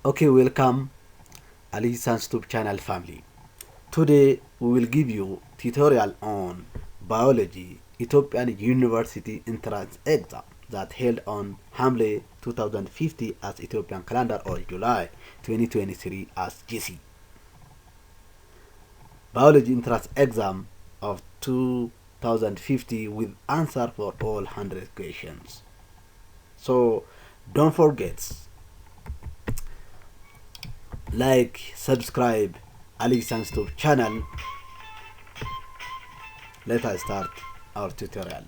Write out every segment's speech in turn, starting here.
Okay, welcome Aliyi's YouTube channel family. Today we will give you tutorial on biology Ethiopian University entrance exam that held on Hamle 2050 as Ethiopian calendar or July 2023 as GC. Biology entrance exam of 2050 with answer for all 100 questions. So don't forget, like, subscribe Aliyi's YouTube channel. Let us start our tutorial.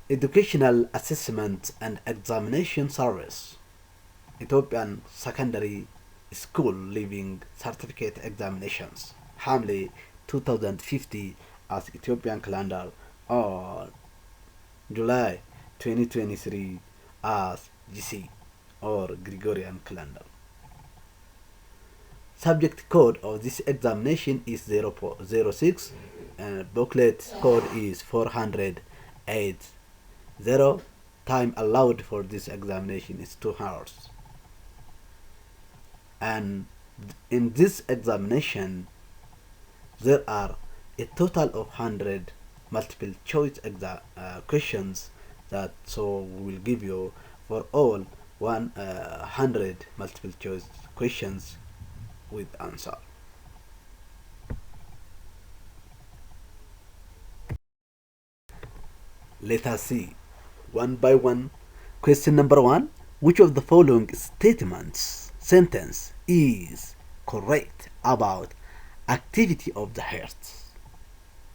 Educational Assessment and Examination Service Ethiopian Secondary School Leaving Certificate Examinations Hamle 2050 as Ethiopian calendar or July 2023 as GC or Gregorian calendar. Subject code of this examination is 006 and booklet code is 480. Time allowed for this examination is 2 hours. And in this examination there are a total of 100 multiple choice questions that so we will give you for all 100 multiple choice questions with answer. Let us see one by one. Question number 1. Which of the following sentence is correct about activity of the heart?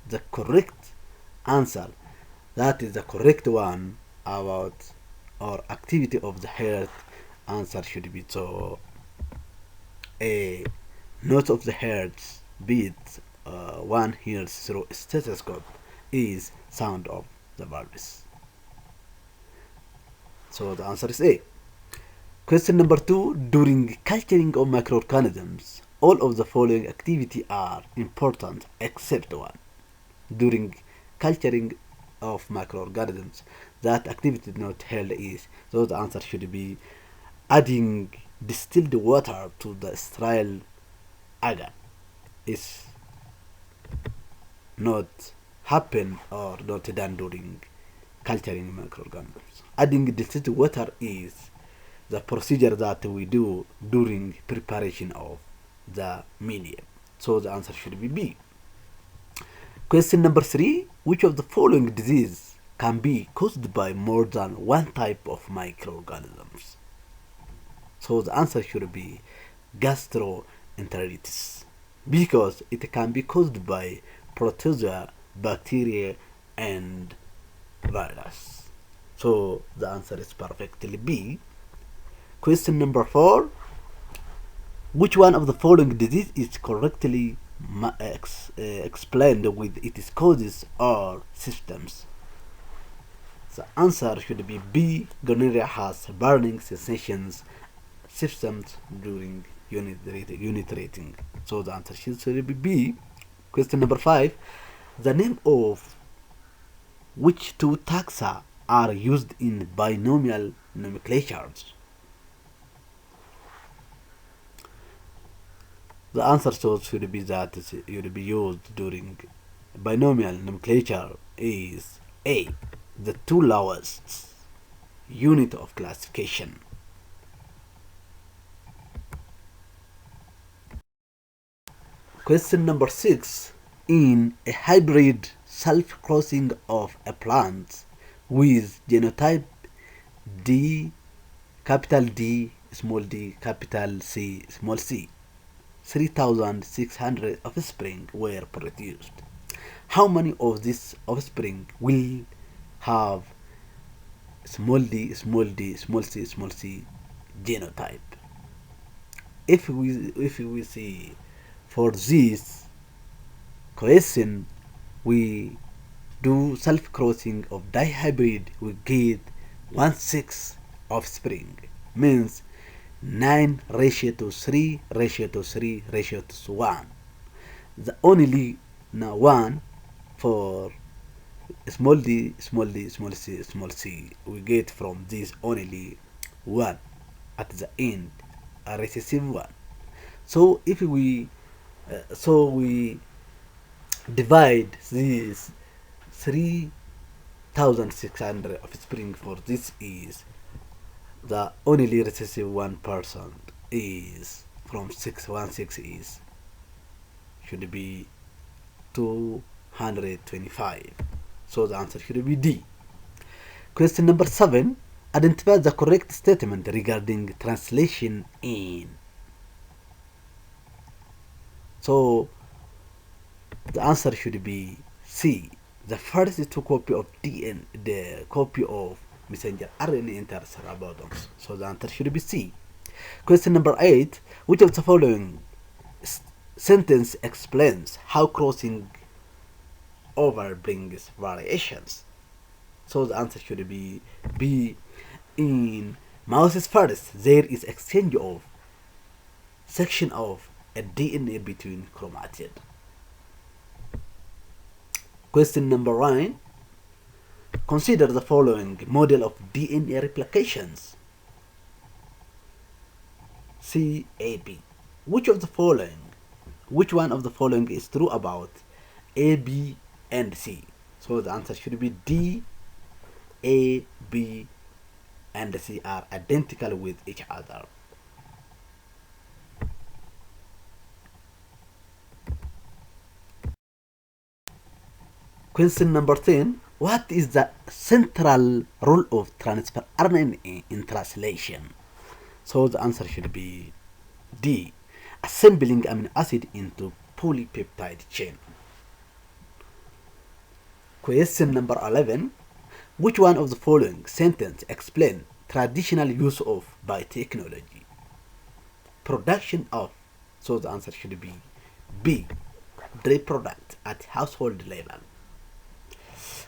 The correct answer, that is the correct one about or activity of the heart answer should be so a note of the heart beat one hears through stethoscope is sound of the valves. So the answer is A. Question number 2. During culturing of microorganisms, all of the following activity are important except one. During culturing of microorganisms, that activity not held is, so the answer should be adding distilled water to the sterile agar is not happen or not done during culturing microorganisms. Adding distilled water is the procedure that we do during preparation of the medium. So the answer should be B. Question number 3. Which of the following disease can be caused by more than one type of microorganisms? So the answer should be gastroenteritis, because it can be caused by protozoa, bacteria, and virus. So the answer is perfectly B. Question number 4. Which one of the following disease is correctly explained with its causes or symptoms? The answer should be B. Gonorrhea has burning sensations symptoms during unit rating. So the answer should be B. Question number 5. The name of which two taxa are used in binomial nomenclatures? The answer should be that it will be used during binomial nomenclature is A. The two lowest unit of classification. Question number 6. In a hybrid self-crossing of a plant with genotype D, capital D, small d, capital C, small c, 3,600 offspring were produced. How many of these offspring will have small d, small d, small c genotype? If we see for this question, we do self-crossing of dihybrid, we get 1/6 offspring, means 9:3:3:1. The only one for small d, small d, small c, small c. We get from this only one at the end, a recessive one. So if we divide this 3,600 offspring for this is the only recessive 1% is from 616 is should be 225. So the answer should be D. Question number 7. Identify the correct statement regarding translation in. So the answer should be C. The first two copy of DNA, the copy of messenger RNA enters ribosomes. So the answer should be C. Question number 8. Which of the following sentence explains how crossing over brings variations? So the answer should be B. In mouses first, there is exchange of section of a DNA between chromatid. Question number 9. Consider the following model of DNA replications. C, A, B. Which one of the following is true about A, B, and C? So the answer should be D. A, B, and C are identical with each other. Question number 10. What is the central role of transfer RNA in translation? So the answer should be D. Assembling amino acid into polypeptide chain. Question number 11. Which one of the following sentence explain traditional use of biotechnology? Production of. So the answer should be B. Dry product at household level.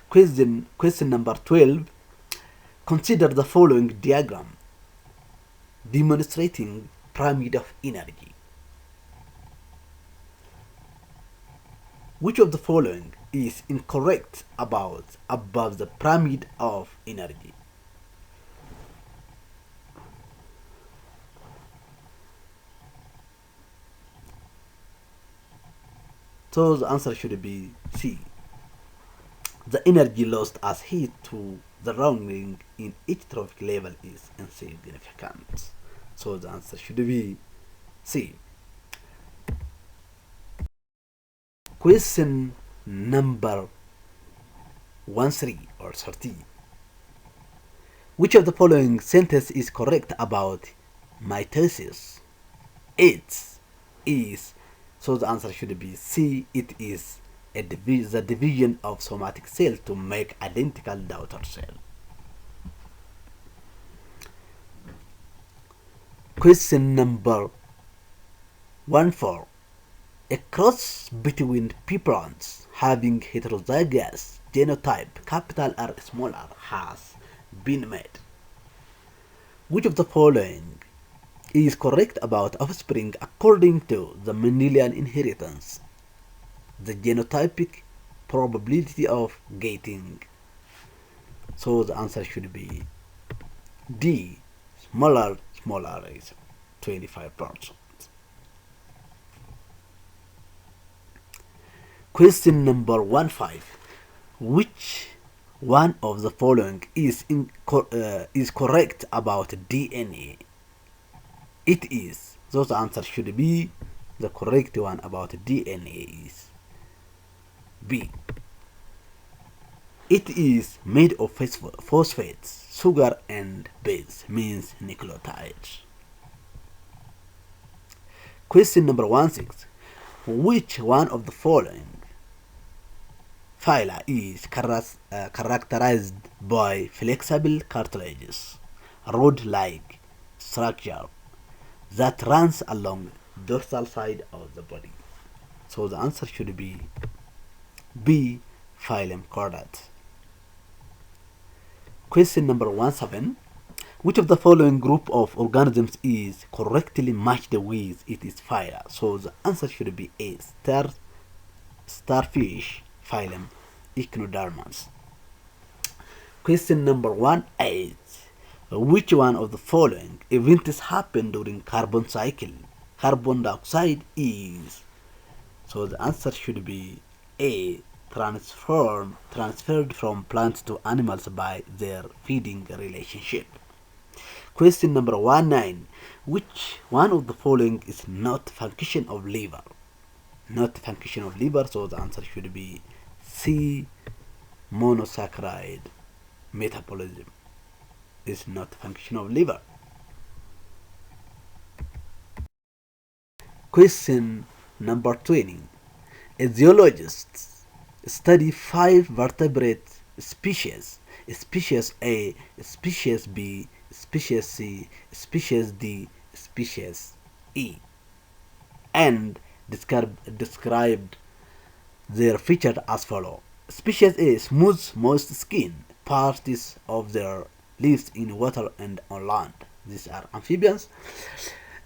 Question number 12. Consider the following diagram demonstrating pyramid of energy. Which of the following is incorrect about above the pyramid of energy? So the answer should be C. The energy lost as heat to the surrounding in each trophic level is insignificant. So the answer should be C. Question number 13. Which of the following sentence is correct about mitosis? It is. So the answer should be C. It is the division of somatic cell to make identical daughter cell. Question number 14. A cross between peplons having heterozygous genotype capital R small r has been made. Which of the following is correct about offspring according to the Mendelian inheritance? The genotypic probability of getting. So the answer should be D. Smaller is 25%. Question number 15. Which one of the following is correct about DNA? It is. So the answer should be the correct one about DNA is B. It is made of phosphates, sugar, and base, means nucleotides. Question number 16. Which one of the following phyla is characterized by flexible cartilages, rod-like structure that runs along dorsal side of the body? So the answer should be B. Phylum chordate. Question number 17. Which of the following group of organisms is correctly matched with its phyla? So the answer should be A. Starfish phylum echinoderms. Question number 1-8. Which one of the following events happen during carbon cycle? Carbon dioxide is. So the answer should be A. Transferred from plants to animals by their feeding relationship. Question number 19. Which one of the following is not function of liver? Not function of liver, so the answer should be C. Monosaccharide metabolism is not function of liver. Question number 20. Zoologists study 5 vertebrate species: species A, species B, species C, species D, species E, and described their features as follows. Species A: smooth, moist skin, parts of their lives in water and on land. These are amphibians.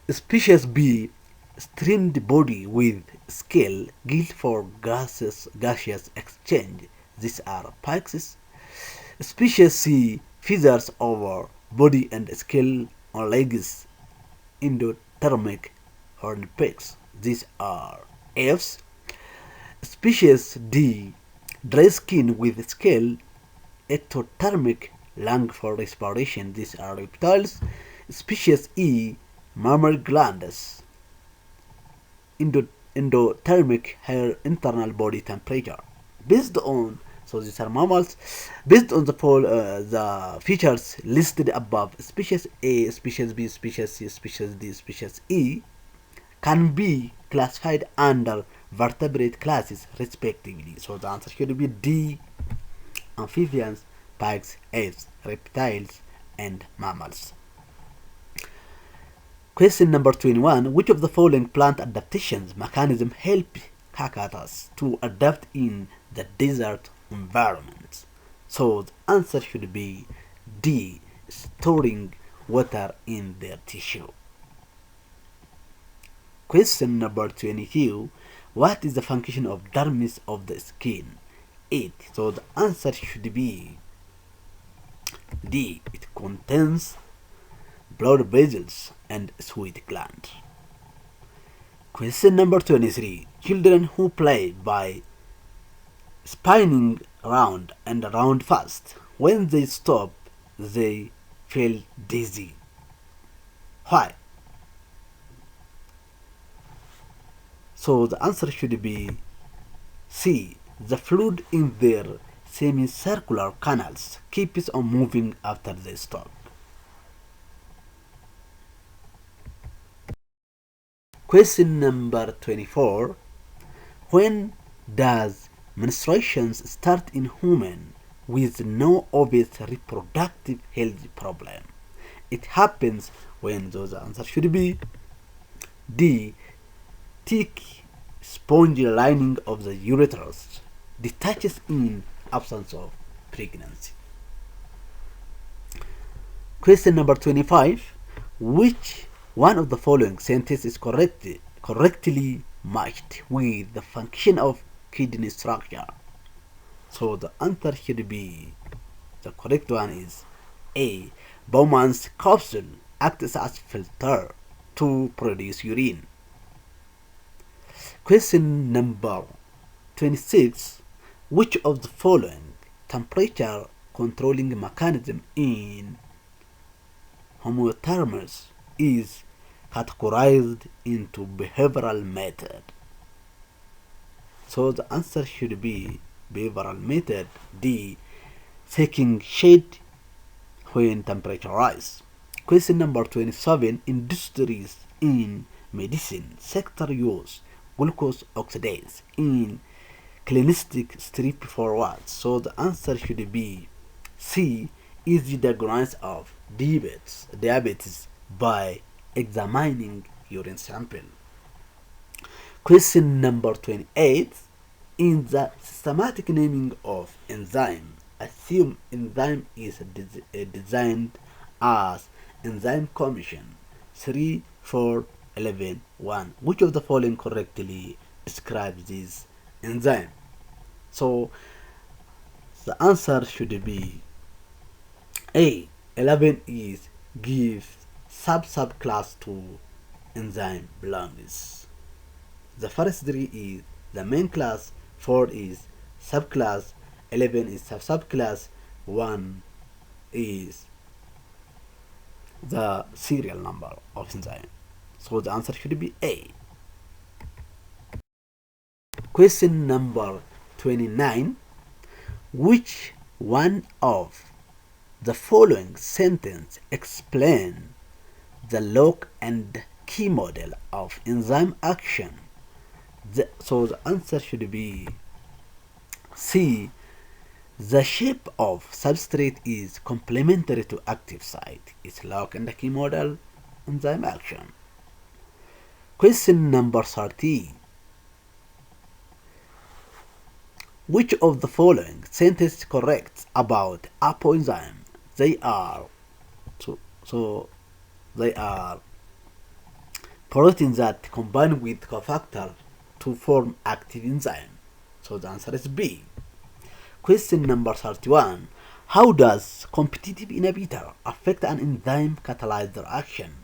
Species B: streamed body with scale, gill for gaseous exchange. These are pyxes. Species C: feathers over body and scale on legs, endothermic hornpeaks. These are Fs. Species D: dry skin with scale, ectothermic lung for respiration. These are reptiles. Species E: mammary glands, endothermic higher internal body temperature. Based on, so these are mammals. Based on the features listed above, species A, species B, species C, species D, species E can be classified under vertebrate classes respectively. So the answer should be D: amphibians, pyx, apes, reptiles, and mammals. Question number 21. Which of the following plant adaptations mechanism help cicadas to adapt in the desert environment? So the answer should be D: storing water in their tissue. Question number 22. What is the function of dermis of the skin? 8. So the answer should be D: it contains blood vessels and sweat gland. Question number 23. Children who play by spinning round and round fast, when they stop, they feel dizzy. Why? So the answer should be C: the fluid in their semicircular canals keeps on moving after they stop. Question number 24. When does menstruation start in human with no obvious reproductive health problem? It happens when, those answer should be D: thick spongy lining of the uterus detaches in absence of pregnancy. Question number 25. Which one of the following sentences is correctly matched with the function of kidney structure? So the answer should be, the correct one is A: Bowman's capsule acts as filter to produce urine. Question number 26. Which of the following temperature controlling mechanism in homotherms is categorized into behavioral method? So the answer should be behavioral method D: taking shade when temperature rise. Question number 27. Industries in medicine sector use glucose oxidase in clinistic strip for what? So the answer should be C: easy diagnosis of diabetes by examining urine sample. Question number 28. In the systematic naming of enzyme, assume enzyme is designed as enzyme commission 3, 4, 11, 1. Which of the following correctly describes this enzyme? So The answer should be A. 11 is give subclass to enzyme belongs. The first three is the main class, 4 is subclass, 11 is subclass, 1 is the serial number of enzyme. So the answer should be A. Question number 29. Which one of the following sentence explain the lock and key model of enzyme action? So the answer should be C. The shape of substrate is complementary to active site. It's lock and key model enzyme action. Question number 30. Which of the following sentences correct about apoenzyme? They are they are proteins that combine with cofactor to form active enzyme. So the answer is B. Question number 31. How does competitive inhibitor affect an enzyme catalyzed reaction?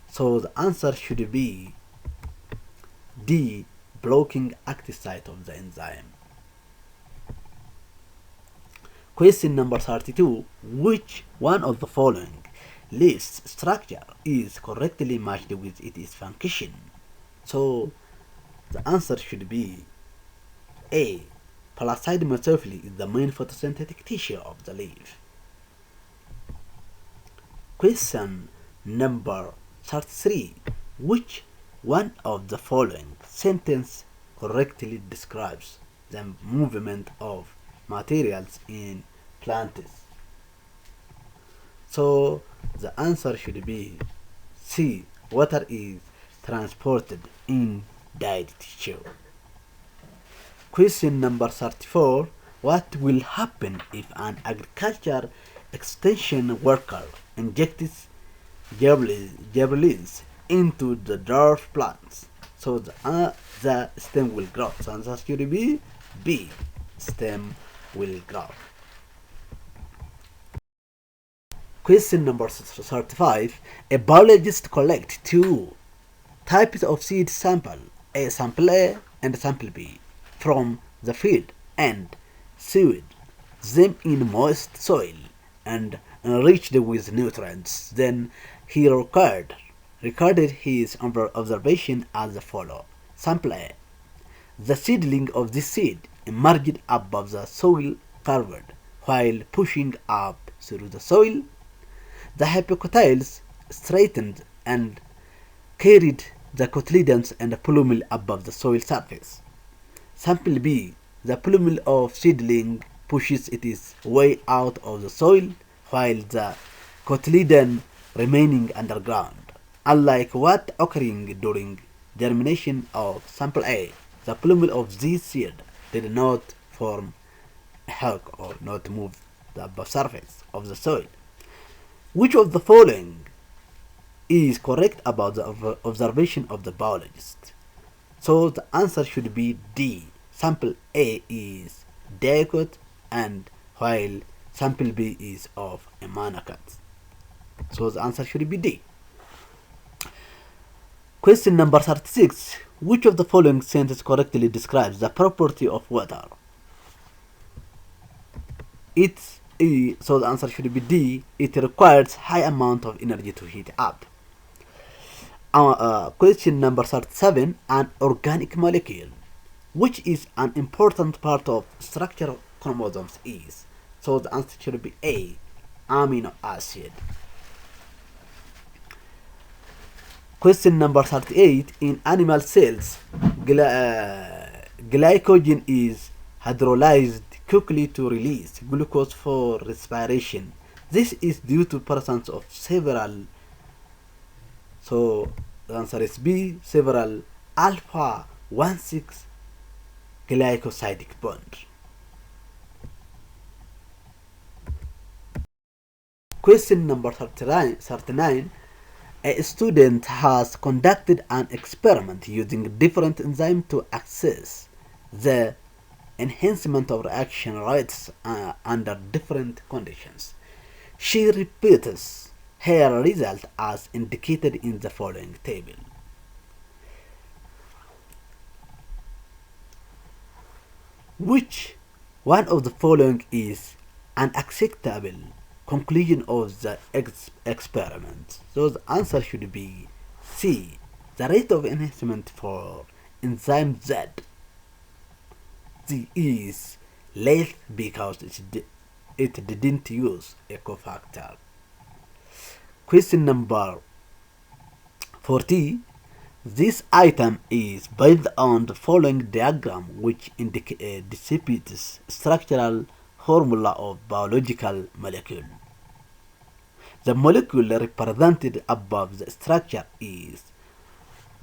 So the answer should be D. Blocking active site of the enzyme. Question number 32. Which one of the following list structure is correctly matched with its function? So the answer should be A. Plasmid mesophily is the main photosynthetic tissue of the leaf. Question number 33. Which one of the following sentence correctly describes the movement of materials in plants? So the answer should be C. Water is transported in dead tissue. Question number 34. What will happen if an agriculture extension worker injects gerbilins into the dwarf plants? So the stem will grow. So the answer should be B. Stem will grow. Question number 35. A biologist collects two types of seed sample, a sample A and sample B, from the field and sowed them in moist soil and enriched with nutrients. Then he recorded his observation as follows. Sample A. The seedling of this seed emerged above the soil covered while pushing up through the soil. The hypocotyls straightened and carried the cotyledons and the plumule above the soil surface. Sample B. The plumule of seedling pushes its way out of the soil while the cotyledon remaining underground. Unlike what occurring during germination of sample A, the plumule of this seed did not form a hulk or not move the above surface of the soil. Which of the following is correct about the observation of the biologist? So the answer should be D. Sample A is dicot and while sample B is of a monocot. So the answer should be D. Question number 36. Which of the following sentences correctly describes the property of water? It's E, so the answer should be D. It requires high amount of energy to heat up. Question number 37. An organic molecule, which is an important part of structure of chromosomes, is. So the answer should be A. Amino acid. Question number 38. In animal cells, glycogen is hydrolyzed quickly to release glucose for respiration. This is due to presence of several. So the answer is B. Several alpha 1,6 glycosidic bond. Question number 39. A student has conducted an experiment using different enzymes to access the enhancement of reaction rates under different conditions. She repeats her result as indicated in the following table. Which one of the following is an acceptable conclusion of the experiment? So the answer should be C. The rate of enhancement for enzyme Z is less because it didn't use a cofactor. Question number 40. This item is based on the following diagram, which depicts structural formula of biological molecule. The molecule represented above the structure is,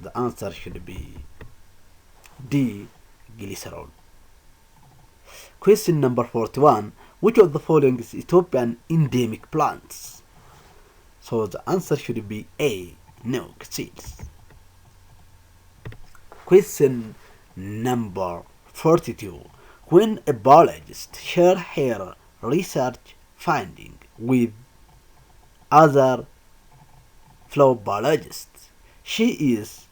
the answer should be D. Glycerol. Question number 41. Which of the following is Ethiopian endemic plants? So the answer should be A. Nuke seeds. Question number 42. When a biologist shares her research finding with other flow biologists, she is,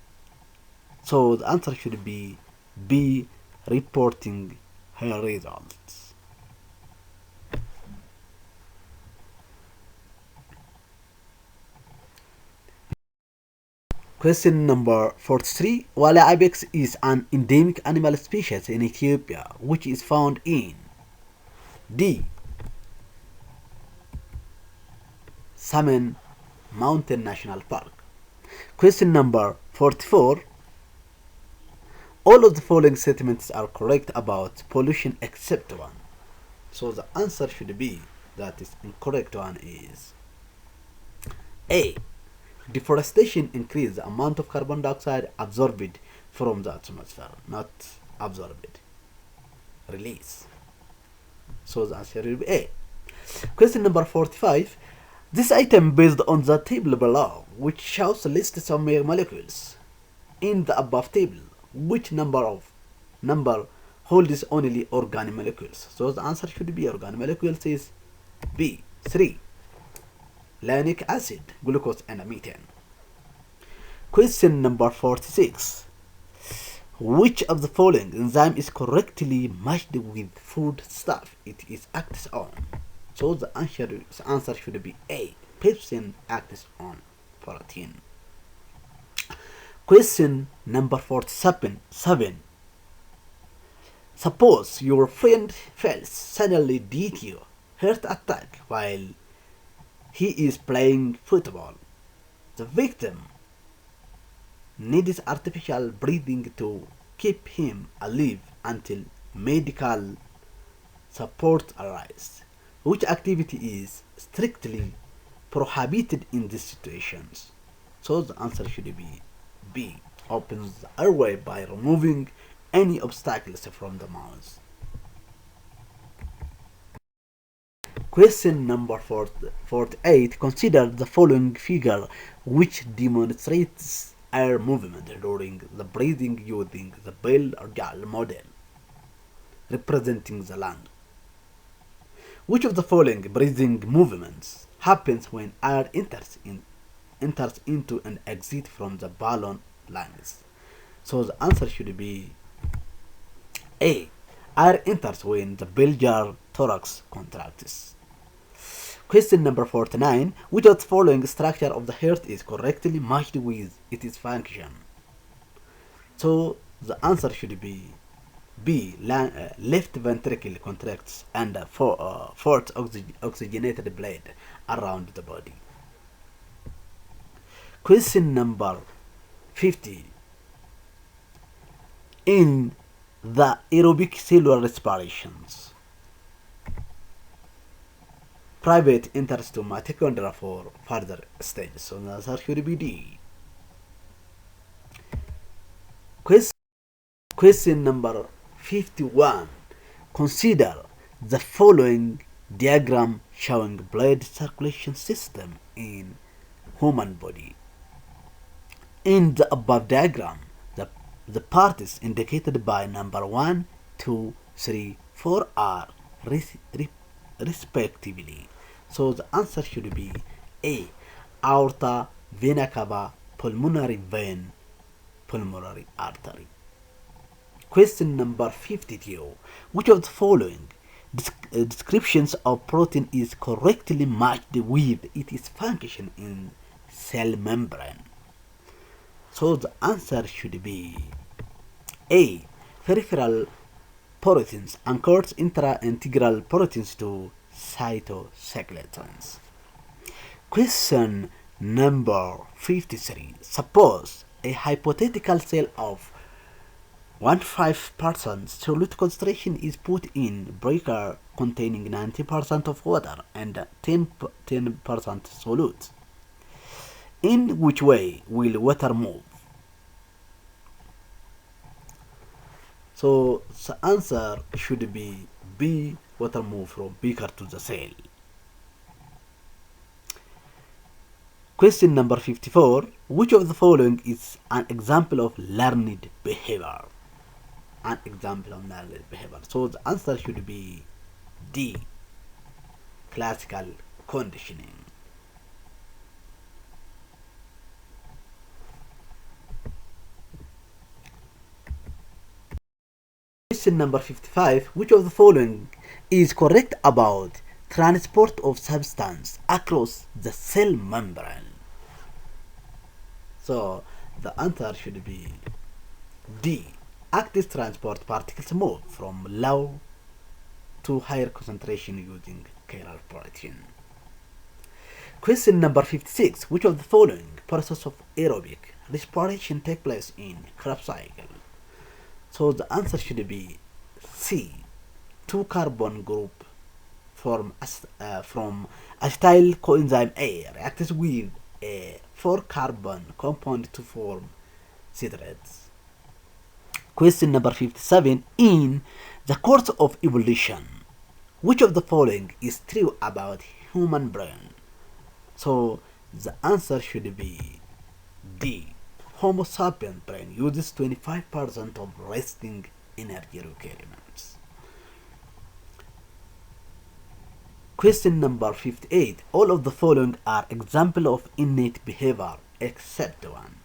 so the answer should be B. Reporting her results. Question number 43. Wala ibex is an endemic animal species in Ethiopia, which is found in D. Salmon Mountain National Park. Question number 44. All of the following statements are correct about pollution except one. So the answer should be, that is incorrect one, is A. Deforestation increases the amount of carbon dioxide absorbed from the atmosphere, not absorbed, release. So the answer will be A. Question number 45. This item based on the table below, which shows a list of molecules in the above table, which number holds only organic molecules? So the answer should be organic molecules is B. 3. Lactic acid, glucose, and methane. Question number 46. Which of the following enzyme is correctly matched with food stuff it is acts on? So the answer should be A. Pepsin acts on protein. Question number 47. Suppose your friend falls suddenly due to heart attack while he is playing football. The victim needs artificial breathing to keep him alive until medical support arrives. Which activity is strictly prohibited in these situations? So the answer should be B. Opens the airway by removing any obstacles from the mouth. Question number 48. Consider the following figure which demonstrates air movement during the breathing using the Bell-Orgel model representing the lung. Which of the following breathing movements happens when air enters into and exits from the balloon lungs? So the answer should be A. Air enters when the bell-jar thorax contracts. Question number 49. Which of the following structure of the heart is correctly matched with its function? So the answer should be B. Left ventricle contracts and fourth oxygenated blood around the body. Question number 50. In the aerobic cellular respirations, private enters to mitochondria for further stages. So the answer should be D. Question number 51. Consider the following diagram showing blood circulation system in human body. In the above diagram, the parts indicated by number 1, 2, 3, 4 are respectively. So the answer should be A. Aorta, vena cava, pulmonary vein, pulmonary artery. Question number 52. Which of the following descriptions of protein is correctly matched with its function in cell membrane? So the answer should be A. Peripheral proteins anchors intra-integral proteins to cytoskeletons. Question number 53. Suppose a hypothetical cell of 1.5% solute concentration is put in breaker containing 90% of water and 10% solute. In which way will water move? So the answer should be B. Water move from beaker to the cell. Question number 54. Which of the following is an example of learned behavior? An example of learned behavior. So the answer should be D. Classical conditioning. Question number 55. Which of the following is correct about transport of substance across the cell membrane? So the answer should be D. Active transport particles move from low to higher concentration using chiral protein. Question number 56. Which of the following process of aerobic respiration take place in Krebs cycle? So the answer should be C. Two carbon group from acetyl coenzyme A reacts with a 4 carbon compound to form citrates. Question number 57. In the course of evolution, which of the following is true about human brain? So the answer should be D. Homo sapiens brain uses 25% of resting energy requirements. Question number 58. All of the following are examples of innate behavior except one.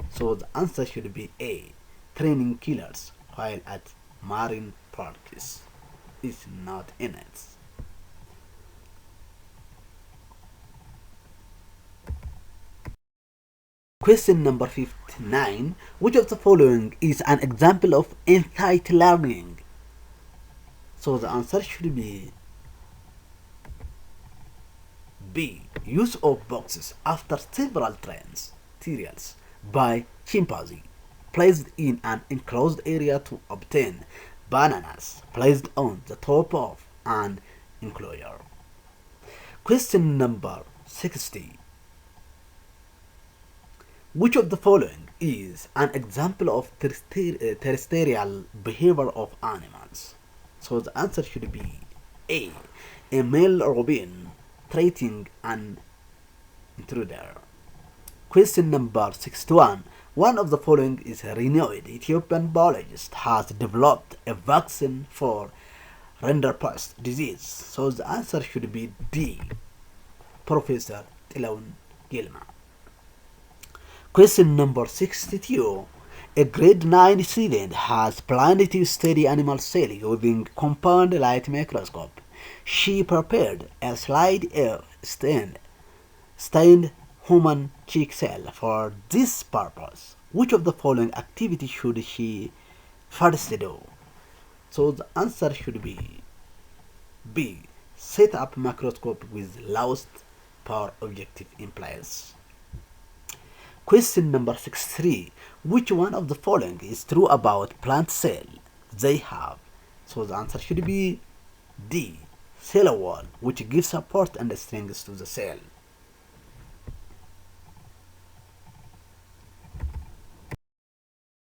So the answer should be A. Training killers while at marine parties is not innate. Question number 59. Which of the following is an example of insight learning? So the answer should be B. Use of boxes after several trials by chimpanzee placed in an enclosed area to obtain bananas placed on the top of an enclosure. Question number 60. Which of the following is an example of terrestrial behavior of animals? So the answer should be A. A male robin treating an intruder. Question number 61. One of the following is a renowned Ethiopian biologist has developed a vaccine for Rinderpest disease. So the answer should be D. Professor Tilawun Gilma. Question number 62. A grade 9 student has planned to study animal cell using compound light microscope. She prepared a slide of stained human cheek cell for this purpose. Which of the following activity should she first do? So the answer should be B. Set up microscope with lowest power objective in place. Question number 63. Which one of the following is true about plant cell? They have. So the answer should be D. Cell wall, which gives support and strength to the cell.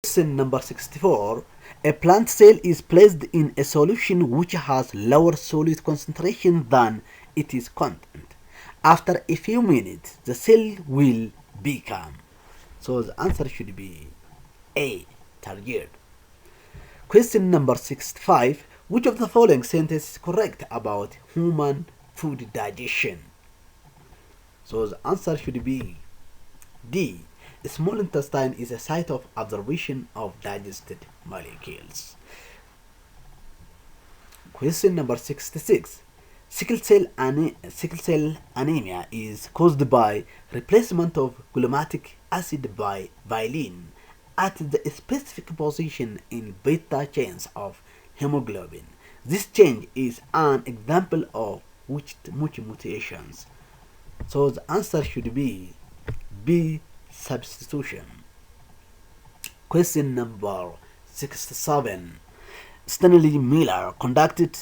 Question number 64. A plant cell is placed in a solution which has lower solute concentration than its content. After a few minutes, the cell will become. So the answer should be A. Target. Question number 65. Which of the following sentences is correct about human food digestion? So the answer should be D. The small intestine is a site of absorption of digested molecules. Question number 66. Sickle cell anemia is caused by replacement of glumatic acid by valine at the specific position in beta chains of hemoglobin. This change is an example of which mutations? So the answer should be B. Substitution. Question number 67. Stanley Miller conducted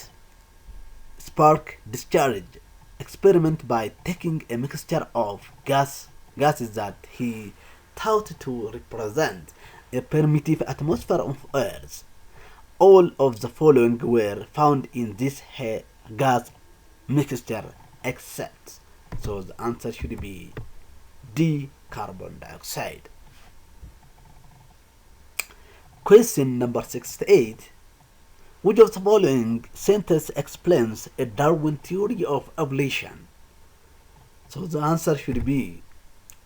spark discharge experiment by taking a mixture of gases that he thought to represent a primitive atmosphere of Earth. All of the following were found in this gas mixture except. So the answer should be D. Carbon dioxide. Question number 68. Which of the following sentence explains a Darwin theory of evolution? So the answer should be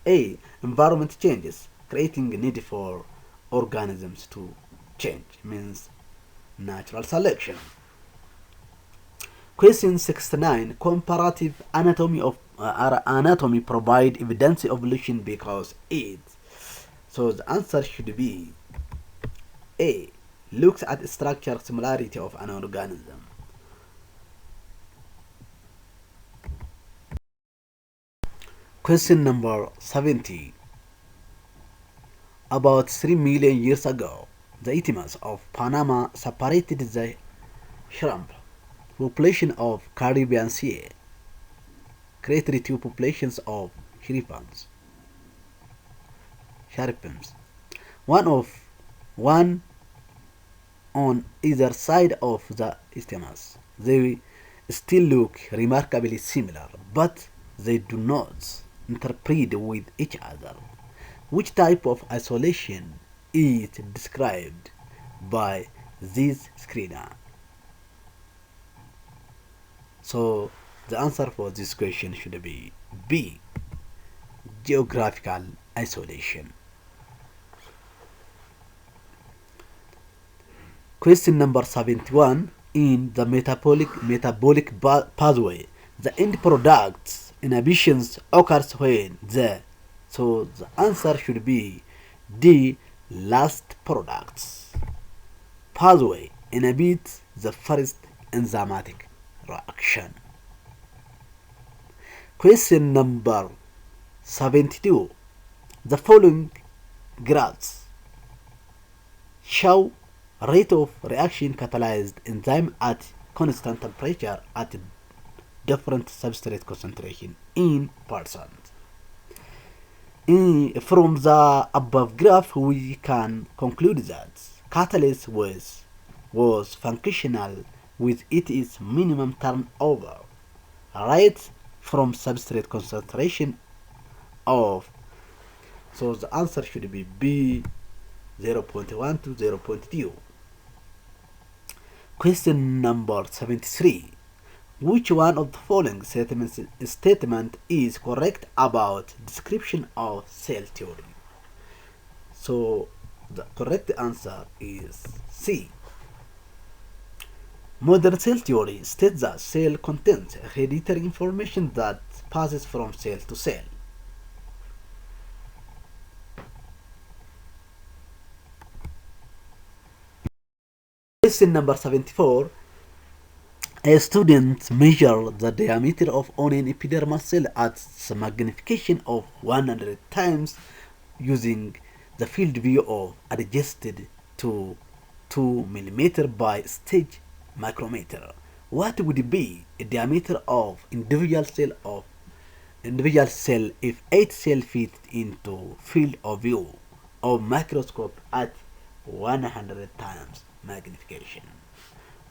A. Environment changes, creating a need for organisms to change, means natural selection. Question 69. Comparative anatomy provide evidence of evolution because it. So the answer should be A. Looks at structure similarity of an organism. Question number 70. About 3 million years ago, the isthmus of Panama separated the shrimp population of Caribbean Sea, created two populations of sharpins. One on either side of the isthmus. They still look remarkably similar, but they do not interbreed with each other. Which type of isolation is described by this screener? So the answer for this question should be B. Geographical isolation. Question number 71. In the metabolic pathway, the end products inhibitions occurs when so the answer should be D. Last products pathway inhibits the first enzymatic reaction. Question number 72. The following graphs show rate of reaction catalyzed enzyme at constant temperature at different substrate concentration in percent. From the above graph, we can conclude that catalyst was functional with its minimum turnover right from substrate concentration of. So the answer should be B. 0.1 to 0.2. Question number 73. Which one of the following statement is correct about description of cell theory? So the correct answer is C. Modern cell theory states that cell contains hereditary information that passes from cell to cell. Question number 74. A student measured the diameter of an epidermal cell at a magnification of 100 times using the field view of adjusted to 2 mm by stage micrometer. What would be a diameter of individual cell if 8 cells fit into field of view of microscope at 100 times magnification?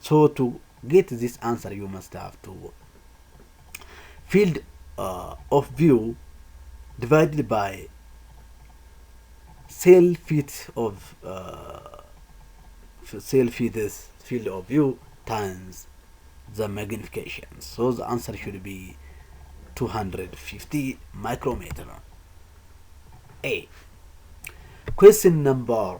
So to get this answer, you must have to field of view divided by cell feet of field of view times the magnification. So the answer should be 250 micrometer. A. Question number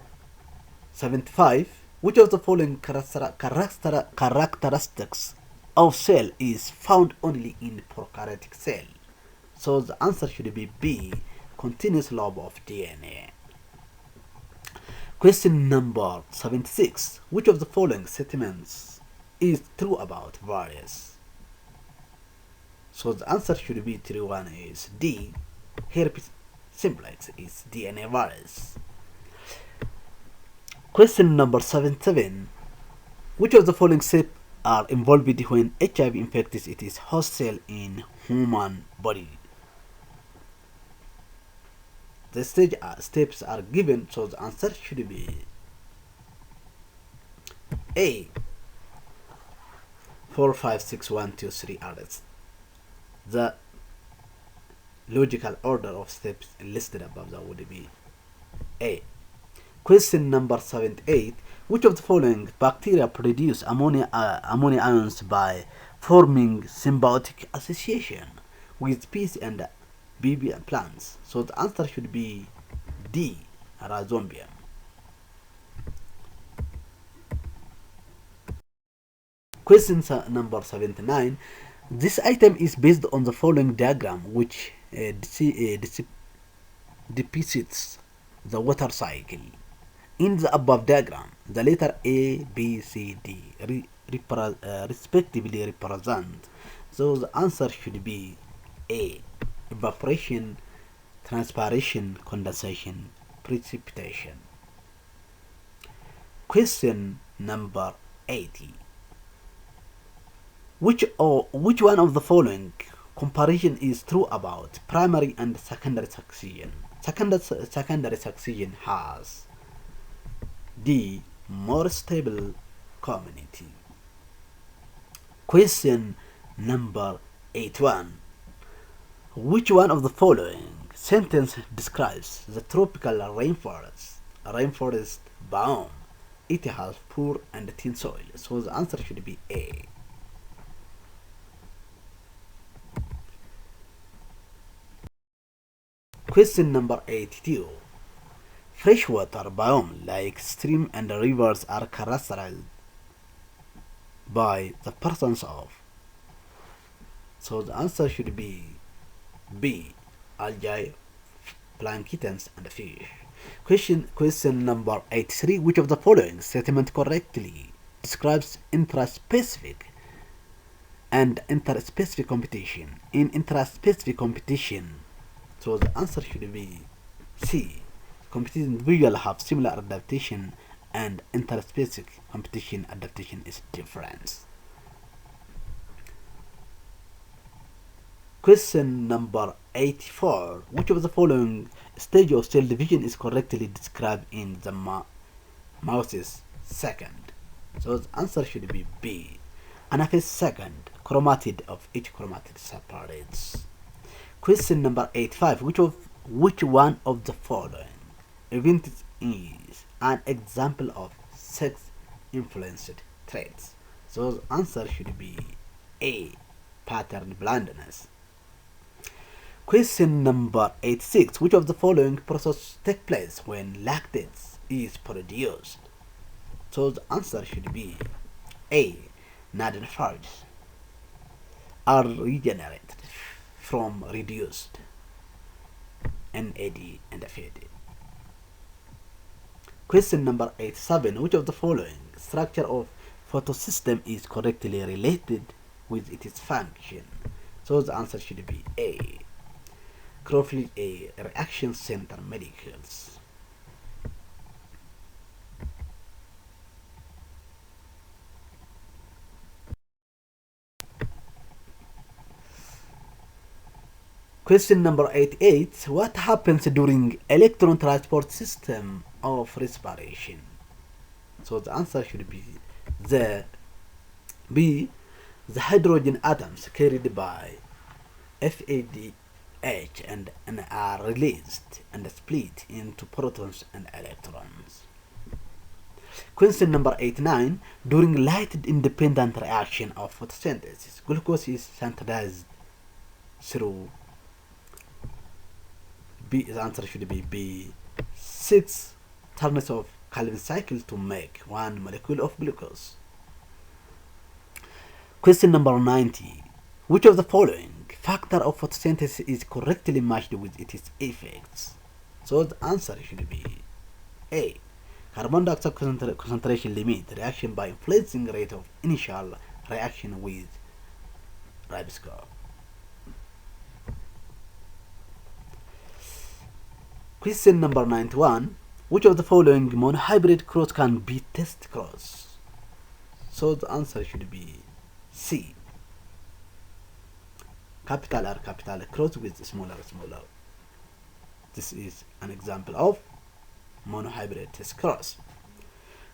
75. Which of the following characteristics of cell is found only in prokaryotic cell? So the answer should be B. Continuous loop of DNA. Question number 76. Which of the following statements is true about virus? So the answer should be true one is D. Herpes simplex is DNA virus. Question number 77. Which of the following steps are involved when HIV infects its host cell in human body? The steps are given, so the answer should be A. 4, 5, 6, 1, 2, 3 artists. The logical order of steps listed above that would be A. Question number 78. Which of the following bacteria produce ammonia ions by forming symbiotic association with peas and baby plants? So the answer should be D. Rhizombium. Question number 79. This item is based on the following diagram, which depicts the water cycle. In the above diagram, the letter A, B, C, D respectively represent. So the answer should be A. Evaporation, transpiration, condensation, precipitation. Question number 80. Which one of the following comparison is true about primary and secondary succession? Secondary succession has D. More stable community. Question number 81. Which one of the following sentence describes the tropical rainforest biome? It has poor and thin soil. So the answer should be A. Question number 82. Freshwater biome like streams and rivers are characterized by the presence of. So the answer should be B. Algae, planktons, and fish. Question number 83. Which of the following statement correctly describes intraspecific and interspecific competition? In intraspecific competition, so the answer should be C. Competing individuals have similar adaptation, and interspecific competition adaptation is different. Question number 84. Which of the following stage of cell division is correctly described in the mouse's second? So the answer should be B. Anaphase second, chromatid of each chromatid separates. Question number 85. Which one of the following event is an example of sex-influenced traits? So the answer should be A. Pattern blindness. Question number 86. Which of the following process takes place when lactate is produced? So the answer should be A. Nadenophages are regenerated from reduced NAD and FAD. Question number 87. Which of the following structure of photosystem is correctly related with its function? So the answer should be A. Chlorophyll A. Reaction center molecules. Question number 88. What happens during electron transport system of respiration? So the answer should be the B. The hydrogen atoms carried by FADH and are released and split into protons and electrons. Question number 89. During light-independent reaction of photosynthesis, glucose is synthesized through B. The answer should be B. 6 turns of Calvin cycle to make 1 molecule of glucose. Question number 90. Which of the following factor of photosynthesis is correctly matched with its effects? So the answer should be A. Carbon dioxide concentration limit reaction by influencing rate of initial reaction with riboscope. Question number 91. Which of the following monohybrid cross can be test cross? So the answer should be C. Capital R capital cross with smaller. This is an example of monohybrid test cross.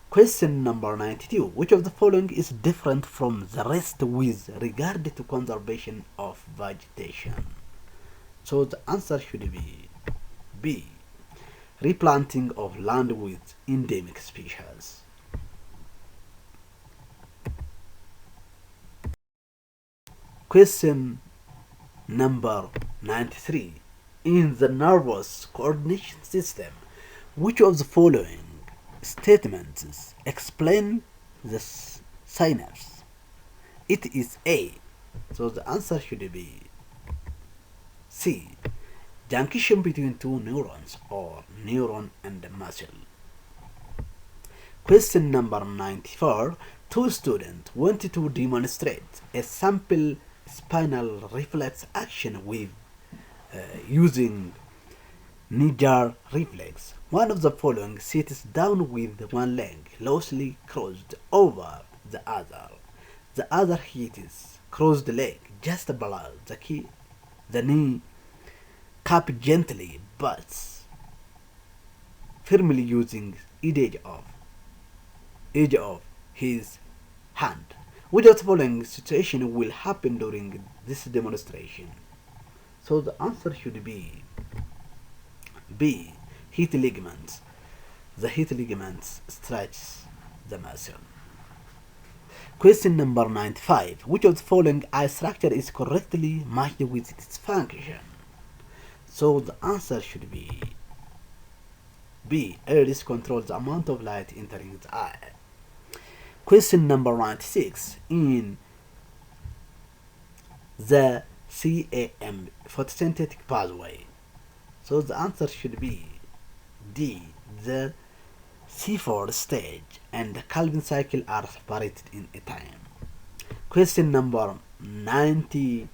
Question number 92. Which of the following is different from the rest with regard to conservation of vegetation? So the answer should be B. Replanting of land with endemic species. Question number 93. In the nervous coordination system, which of the following statements explain the synapse? It is A. So the answer should be C. Junction between two neurons or neuron and muscle. Question number 94. Two students wanted to demonstrate a simple spinal reflex action with using knee-jar reflex. One of the following sits down with one leg loosely crossed over the other. The other hits crossed leg just below the knee cap gently but firmly using edge of his hand. Which of the following situation will happen during this demonstration? So the answer should be B. Heat ligaments. The heat ligaments stretch the muscle. Question number 95. Which of the following eye structure is correctly matched with its function? So the answer should be B. Iris controls the amount of light entering the eye. Question number 96. In the CAM photosynthetic pathway. So the answer should be D. The C4 stage and the Calvin cycle are separated in a time. Question number 97.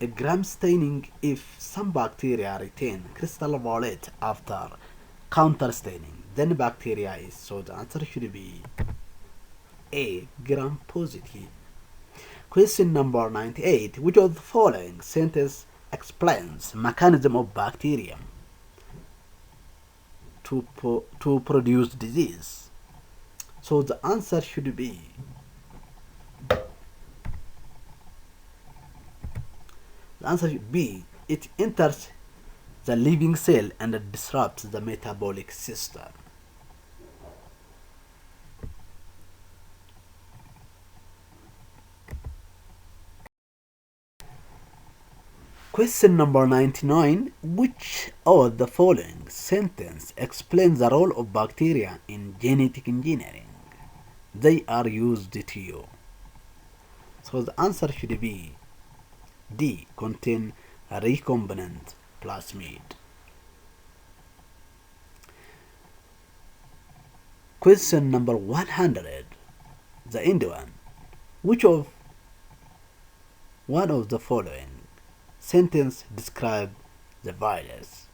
A gram staining if some bacteria retain crystal violet after counter staining, then bacteria is. So the answer should be A. gram positive. Question number 98. Which of the following sentence explains mechanism of bacterium to produce disease? So the answer should be B. It enters the living cell and disrupts the metabolic system. Question number 99. Which of the following sentence explains the role of bacteria in genetic engineering? They are used to you. So the answer should be D. Contain recombinant plasmid. Question number 100. The end one. Which of one of the following sentence describe the virus?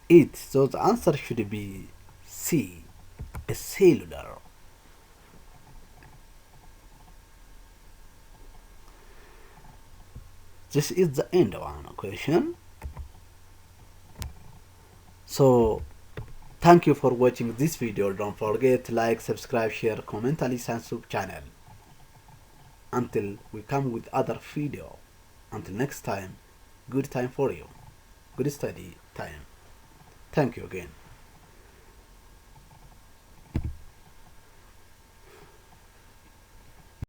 It. So the answer should be C. A cellular. This is the end of our question. So thank you for watching this video. Don't forget to like, subscribe, share, comment, and listen to channel. Until we come with other video. Until next time, good time for you. Good study time. Thank you again.